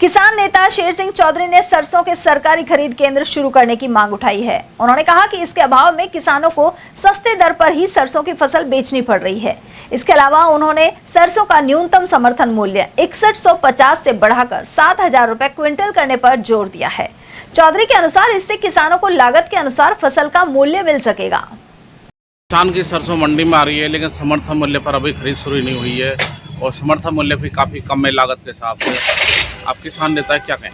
किसान नेता शेर सिंह चौधरी ने सरसों के सरकारी खरीद केंद्र शुरू करने की मांग उठाई है। उन्होंने कहा कि इसके अभाव में किसानों को सस्ते दर पर ही सरसों की फसल बेचनी पड़ रही है। इसके अलावा उन्होंने सरसों का न्यूनतम समर्थन मूल्य 6150 से बढ़ाकर 7000 रुपए क्विंटल करने पर जोर दिया है। चौधरी के अनुसार इससे किसानों को लागत के अनुसार फसल का मूल्य मिल सकेगा। किसान की सरसों मंडी में आ रही है, लेकिन समर्थन मूल्य पर अभी खरीद शुरू नहीं हुई है और समर्थन मूल्य भी काफ़ी कम है लागत के हिसाब से। आप किसान नेता क्या कहें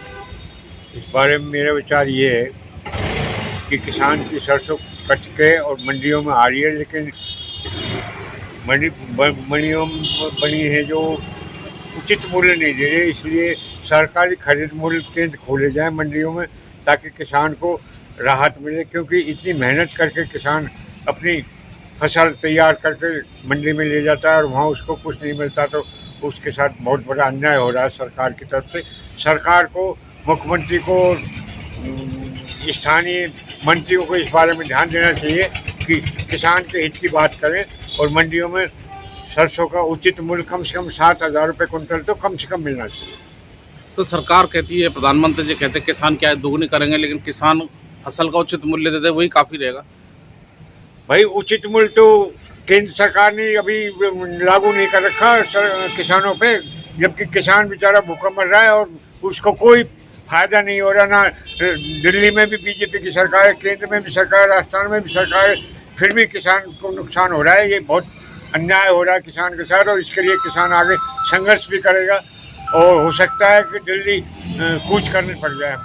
इस बारे में? मेरा विचार ये है कि किसान की सरसों कट के और मंडियों में आ रही है, लेकिन मंडियों में बनी है जो उचित मूल्य नहीं दे रही, इसलिए सरकारी खरीद मूल्य केंद्र खोले जाएं मंडियों में ताकि किसान को राहत मिले। क्योंकि इतनी मेहनत करके किसान अपनी फसल तैयार करके मंडी में ले जाता है और वहाँ उसको कुछ नहीं मिलता, तो उसके साथ बहुत बड़ा अन्याय हो रहा है सरकार की तरफ से। सरकार को, मुख्यमंत्री को, स्थानीय मंत्रियों को इस बारे में ध्यान देना चाहिए कि किसान के हित की बात करें और मंडियों में सरसों का उचित मूल्य कम से कम 7000 रुपये कुंटल तो कम से कम मिलना चाहिए। तो सरकार कहती है, प्रधानमंत्री जी कहते हैं किसान क्या दोगुनी करेंगे, लेकिन किसान फसल का उचित मूल्य दे दे वही काफ़ी रहेगा। भाई उचित मूल्य तो केंद्र सरकार ने अभी लागू नहीं कर रखा किसानों पे, जबकि किसान बेचारा भूखा मर रहा है और उसको कोई फायदा नहीं हो रहा। ना दिल्ली में भी बीजेपी की सरकार है, केंद्र में भी सरकार है, राजस्थान में भी सरकार है, फिर भी किसान को नुकसान हो रहा है। ये बहुत अन्याय हो रहा है किसान के साथ और इसके लिए किसान आगे संघर्ष भी करेगा और हो सकता है कि दिल्ली कूच करनी पड़ जाए।